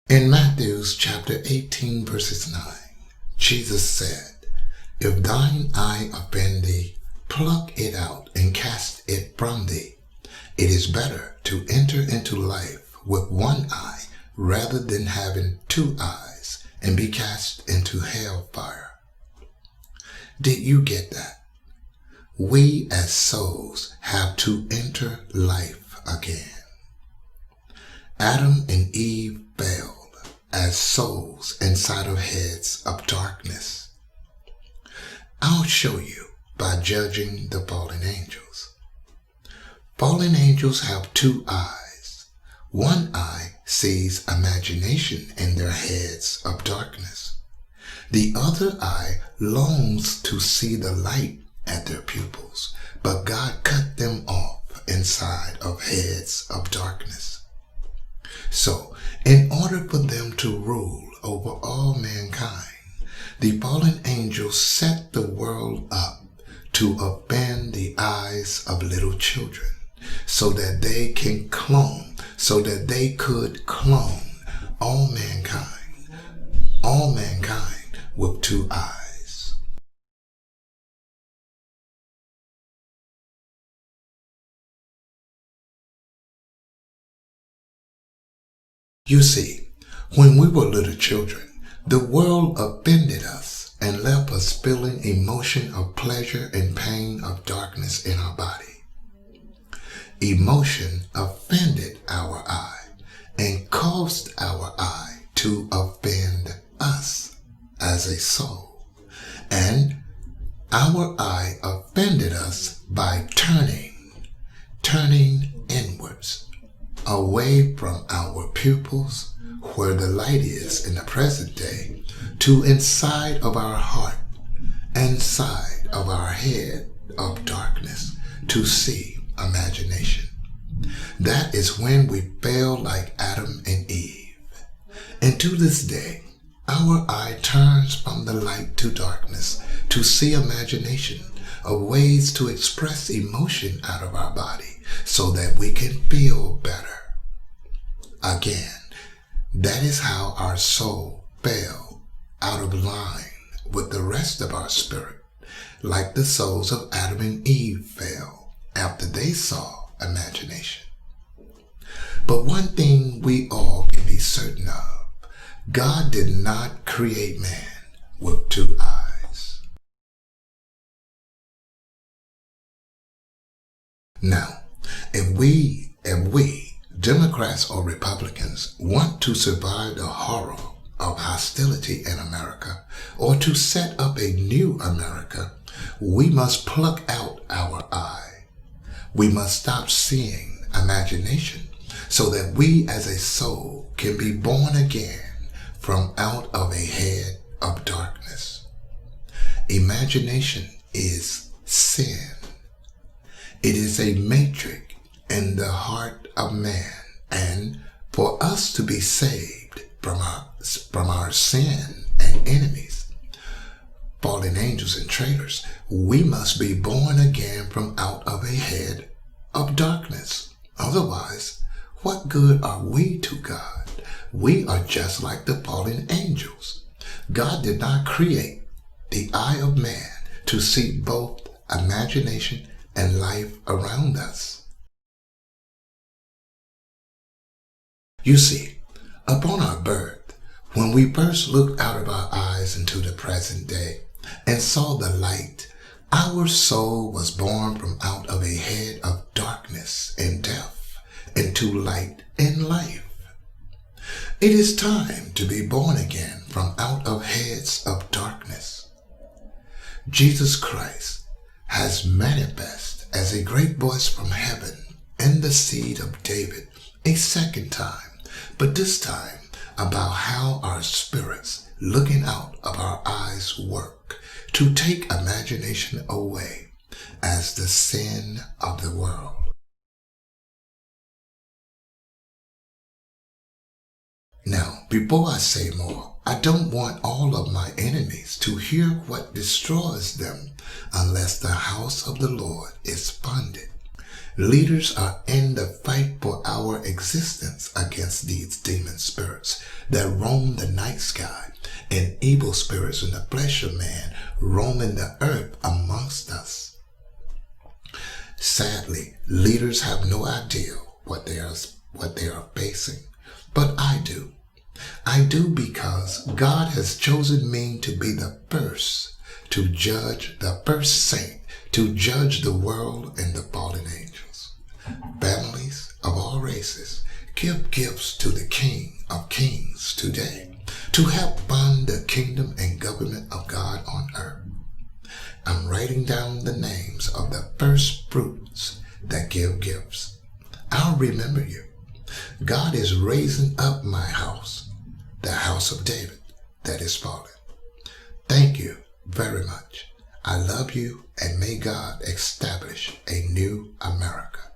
In Matthew chapter 18 verses 9, Jesus said, "If thine eye offend thee, pluck it out and cast it from thee. It is better to enter into life with one eye rather than having two eyes and be cast into hellfire." Did you get that? We as souls have to enter life again. Adam and Eve failed as souls inside of heads of darkness. I'll show you by judging the fallen angels. Fallen angels have two eyes. One eye sees imagination in their heads of darkness. The other eye longs to see the light at their pupils, but God cut them off inside of heads of darkness. So, in order for them to rule over all mankind, the fallen angels set the world up to offend the eyes of little children so that they could clone all mankind with two eyes. You see, when we were little children, the world offended us and left us feeling emotion of pleasure and pain of darkness in our body. Emotion offended our eye and caused our eye to offend us as a soul. And our eye offended us by turning inwards, away from our pupils, where the light is in the present day, to inside of our heart, inside of our head of darkness, to see imagination. That is when we fail like Adam and Eve. And to this day, our eye turns from the light to darkness to see imagination of ways to express emotion out of our body so that we can feel better. Again, that is how our soul fell out of line with the rest of our spirit, like the souls of Adam and Eve fell after they saw imagination. But one thing we all can be certain of: God did not create man with two eyes. Now, if we, Democrats or Republicans, want to survive the horror of hostility in America or to set up a new America, we must pluck out our eye. We must stop seeing imagination so that we as a soul can be born again from out of a head of darkness. Imagination is sin. It is a matrix in the heart of man, and for us to be saved from our sin and enemies, fallen angels and traitors, we must be born again from out of a head of darkness. Otherwise, what good are we to God? We are just like the fallen angels. God did not create the eye of man to see both imagination and life around us. You see, upon our birth, when we first looked out of our eyes into the present day and saw the light, our soul was born from out of a head of darkness and death into light and life. It is time to be born again from out of heads of darkness. Jesus Christ has manifested as a great voice from heaven in the seed of David a second time, but this time about how our spirits looking out of our eyes work to take imagination away as the sin of the world. Now, before I say more, I don't want all of my enemies to hear what destroys them unless the house of the Lord is funded. Leaders are in the fight for our existence against these demon spirits that roam the night sky and evil spirits in the flesh of man roaming the earth amongst us. Sadly, leaders have no idea what they are facing, but I do. I do because God has chosen me to be the first to judge, the first saint to judge the world and the fallen angels. Families of all races, give gifts to the King of Kings today to help fund the kingdom and government of God on earth. I'm writing down the names of the first fruits that give gifts. I'll remember you. God is raising up my house, the house of David that is fallen. Thank you very much. I love you, and may God establish a new America.